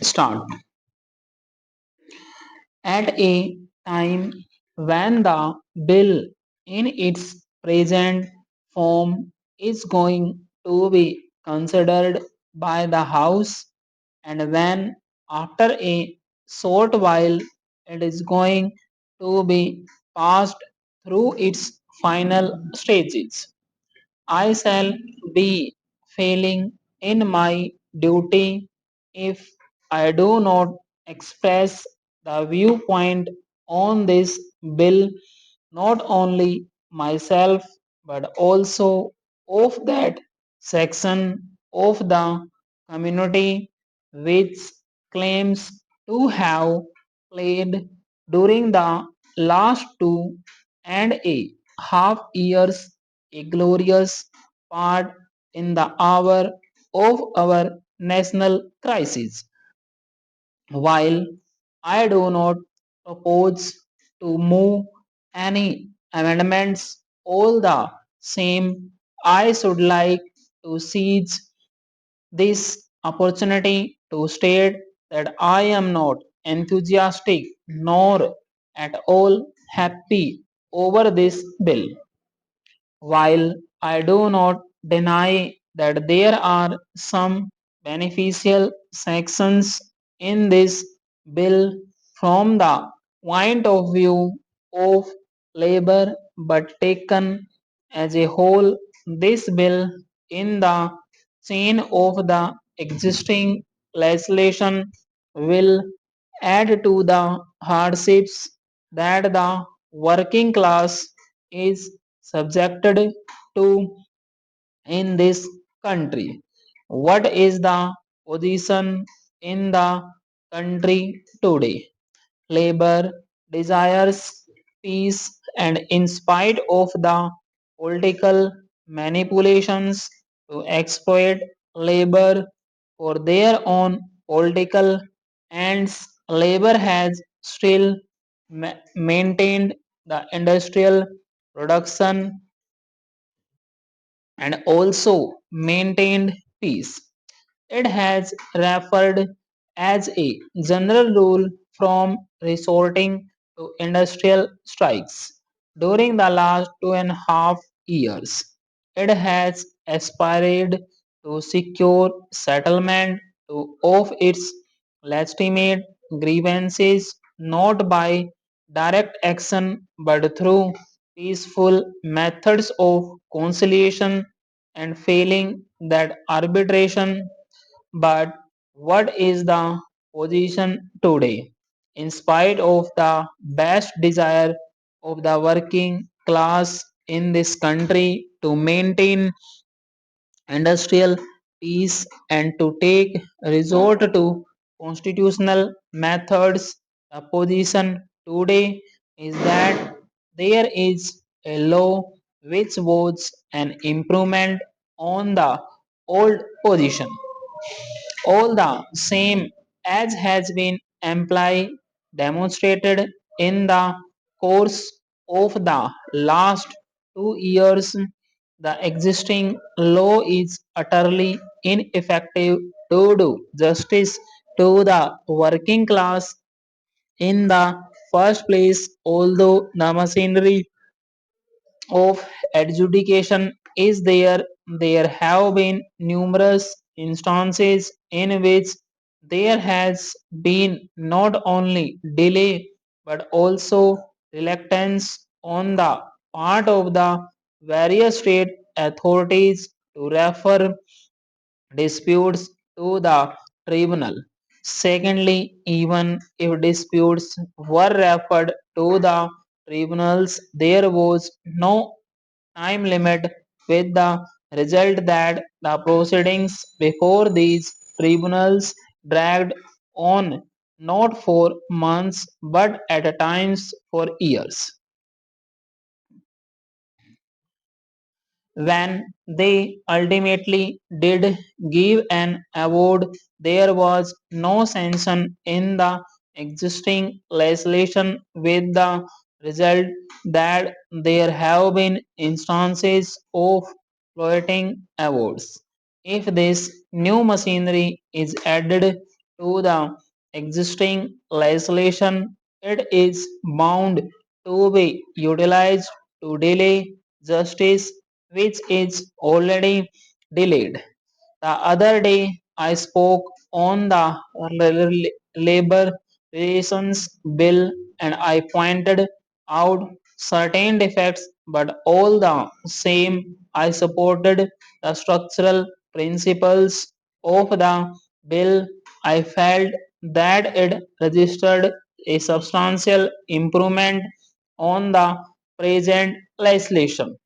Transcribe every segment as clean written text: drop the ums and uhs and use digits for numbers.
Start. At a time when the bill in its present form is going to be considered by the House, and when after a short while it is going to be passed through its final stages. I shall be failing in my duty if I do not express the viewpoint on this bill, not only myself but also of that section of the community which claims to have played during the last 2.5 years a glorious part in the hour of our national crisis. While I do not propose to move any amendments, all the same, I should like to seize this opportunity to state that I am not enthusiastic nor at all happy over this bill. While I do not deny that there are some beneficial sections in this bill from the point of view of labor, but taken as a whole, this bill in the chain of the existing legislation will add to the hardships that the working class is subjected to in this country. What is the position in the country today? Labor desires peace, and in spite of the political manipulations to exploit labor for their own political ends, labor has still maintained the industrial production and also maintained peace. It has referred as a general rule from resorting to industrial strikes. During the last 2.5 years, it has aspired to secure settlement of its legitimate grievances not by direct action but through peaceful methods of conciliation and failing that arbitration. But what is the position today? In spite of the best desire of the working class in this country to maintain industrial peace and to take resort to constitutional methods, the position today is that there is a law which was an improvement on the old position. All the same, as has been amply demonstrated in the course of the last 2 years, the existing law is utterly ineffective to do justice to the working class in the first place, although the machinery of adjudication is there. There have been numerous instances in which there has been not only delay but also reluctance on the part of the various state authorities to refer disputes to the tribunal. Secondly, even if disputes were referred to the tribunals, there was no time limit, with the result that the proceedings before these tribunals dragged on not for months but at times for years. When they ultimately did give an award, there was no sanction in the existing legislation, with the result that there have been instances of floating awards. If this new machinery is added to the existing legislation, it is bound to be utilized to delay justice which is already delayed. The other day, I spoke on the labor relations bill and I pointed out certain defects, but all the same, I supported the structural principles of the bill. I felt that it registered a substantial improvement on the present legislation.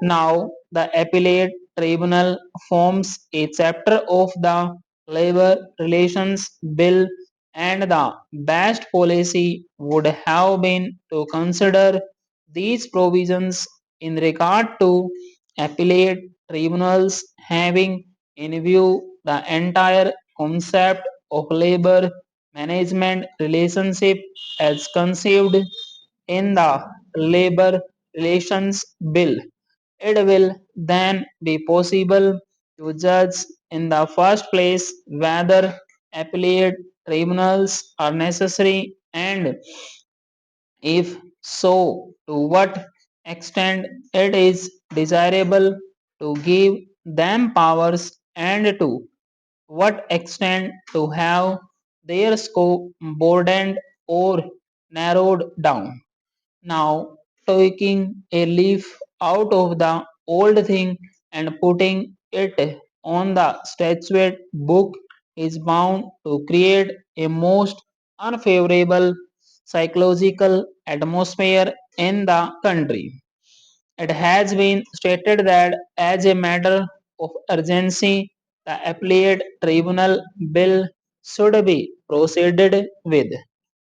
Now, the appellate tribunal forms a chapter of the labor relations bill, and the best policy would have been to consider these provisions in regard to appellate tribunals having in view the entire concept of labor management relationship as conceived in the labor relations bill. It will then be possible to judge in the first place whether appellate tribunals are necessary, and if so, to what extent it is desirable to give them powers, and to what extent to have their scope broadened or narrowed down. Now, taking a leaf out of the old thing and putting it on the statuette book is bound to create a most unfavorable psychological atmosphere in the country. It has been stated that as a matter of urgency, the appellate tribunal bill should be proceeded with,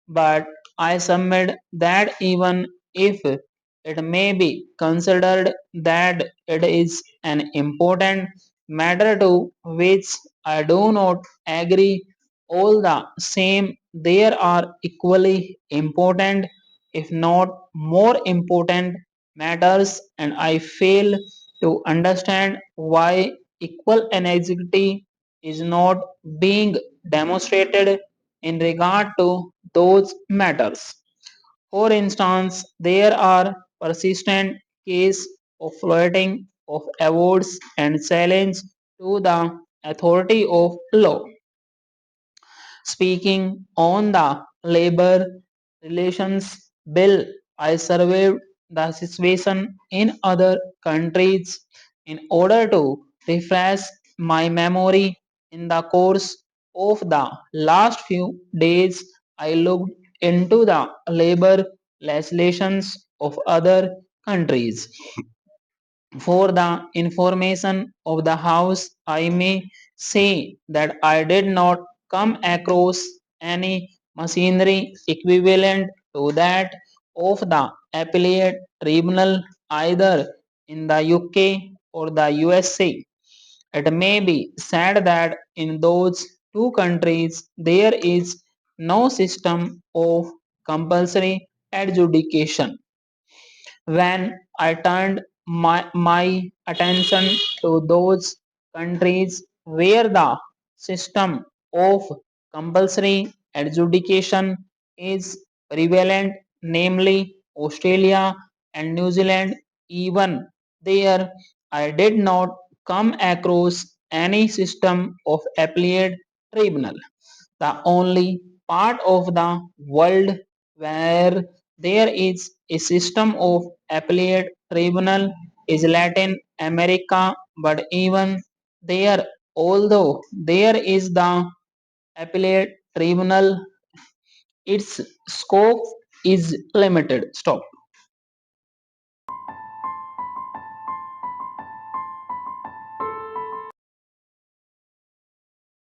but I submit that even if it may be considered that it is an important matter to which I do not agree, all the same, there are equally important, if not more important, matters, and I fail to understand why equal anxiety is not being demonstrated in regard to those matters. For instance, there are persistent cases of floating of awards and challenge to the authority of law. Speaking on the labor relations bill, I surveyed the situation in other countries in order to refresh my memory. In the course of the last few days, I looked into the labor legislations of other countries. For the information of the House, I may say that I did not come across any machinery equivalent to that of the appellate tribunal either in the UK or the USA. It may be said that in those two countries there is no system of compulsory adjudication. When I turned my attention to those countries where the system of compulsory adjudication is prevalent, namely Australia and New Zealand, even there I did not come across any system of appellate tribunal. The only part of the world where there is a system of appellate tribunal is Latin America, but even there, although there is the appellate tribunal, its scope is limited. Stop.